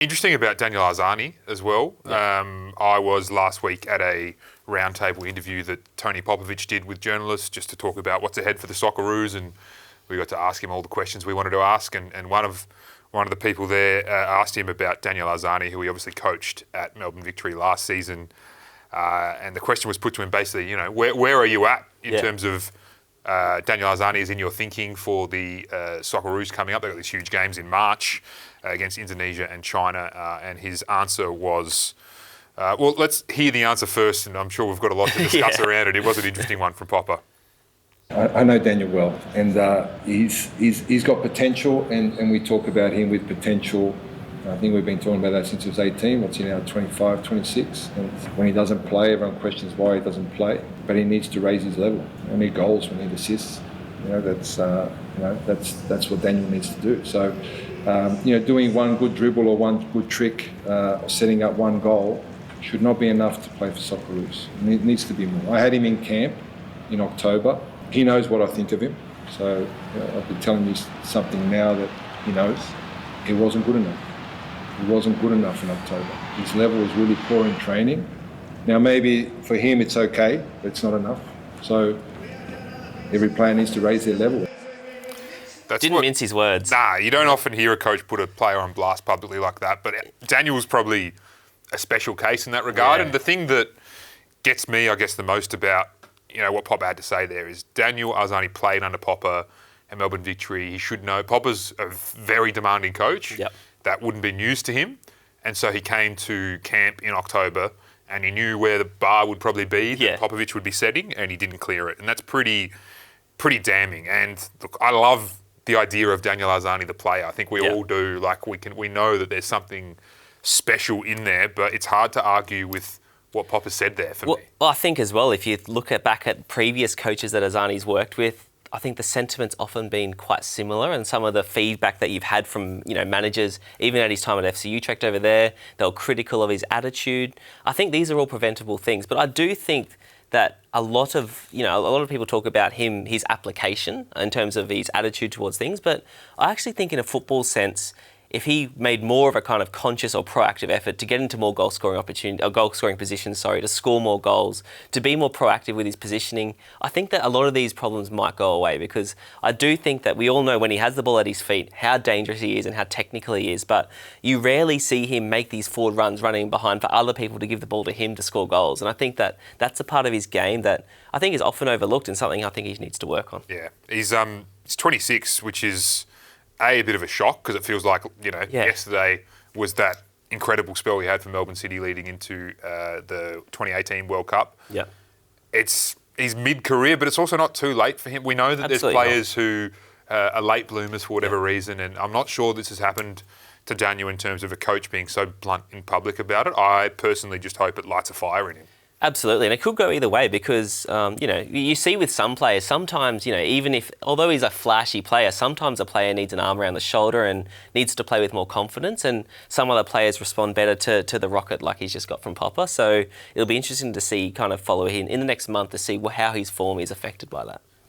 Interesting about Daniel Arzani as well. Yeah. I was last week at a roundtable interview that Tony Popovic did with journalists just to talk about what's ahead for the Socceroos, and we got to ask him all the questions we wanted to ask. And one of the people there asked him about Daniel Arzani, who he obviously coached at Melbourne Victory last season. And the question was put to him basically, where are you at in terms of Daniel Arzani is in your thinking for the Socceroos coming up? They've got these huge games in March against Indonesia and China. And his answer was, well, let's hear the answer first, and I'm sure we've got a lot to discuss around it. It was an interesting one from Popper. I know Daniel well, and he's got potential, and we talk about him with potential. I think we've been talking about that since he was 18. What's he now, 25, 26? And when he doesn't play, everyone questions why he doesn't play. But he needs to raise his level. We need goals, we need assists. That's what Daniel needs to do. So, doing one good dribble or one good trick, or setting up one goal, should not be enough to play for Socceroos. It needs to be more. I had him in camp in October. He knows what I think of him. So I'll be telling you something now that he knows. He wasn't good enough. He wasn't good enough in October. His level was really poor in training. Now maybe for him it's okay, but it's not enough. So every player needs to raise their level. Didn't mince his words. Nah, you don't often hear a coach put a player on blast publicly like that, but Daniel's probably a special case in that regard. Yeah. And the thing that gets me, I guess, the most about what Popper had to say there is Daniel Arzani played under Popper at Melbourne Victory. He should know. Popper's a very demanding coach. Yep. That wouldn't be news to him. And so he came to camp in October and he knew where the bar would probably be that Popovic would be setting, and he didn't clear it. And that's pretty damning. And look, I love the idea of Daniel Arzani, the player. I think we all do. Like we know that there's something special in there, but it's hard to argue with what Popper said there for me. Well, I think as well, if you look back at previous coaches that Arzani's worked with, I think the sentiment's often been quite similar, and some of the feedback that you've had from managers, even at his time at FC Utrecht over there, they were critical of his attitude. I think these are all preventable things, but I do think that a lot of people talk about his application in terms of his attitude towards things, but I actually think in a football sense, if he made more of a kind of conscious or proactive effort to get into more goal scoring positions, to score more goals, to be more proactive with his positioning, I think that a lot of these problems might go away, because I do think that we all know when he has the ball at his feet how dangerous he is and how technical he is, but you rarely see him make these forward runs running behind for other people to give the ball to him to score goals. And I think that that's a part of his game that I think is often overlooked and something I think he needs to work on. Yeah, he's 26, which is a bit of a shock, because it feels like, yesterday was that incredible spell he had for Melbourne City leading into the 2018 World Cup. Yeah. He's mid-career, but it's also not too late for him. We know that there's players who are late bloomers for whatever reason, and I'm not sure this has happened to Daniel in terms of a coach being so blunt in public about it. I personally just hope it lights a fire in him. Absolutely, and it could go either way, because, you see with some players, sometimes, although he's a flashy player, sometimes a player needs an arm around the shoulder and needs to play with more confidence, and some other players respond better to the rocket like he's just got from Popper. So it'll be interesting to see, follow him in the next month to see how his form is affected by that.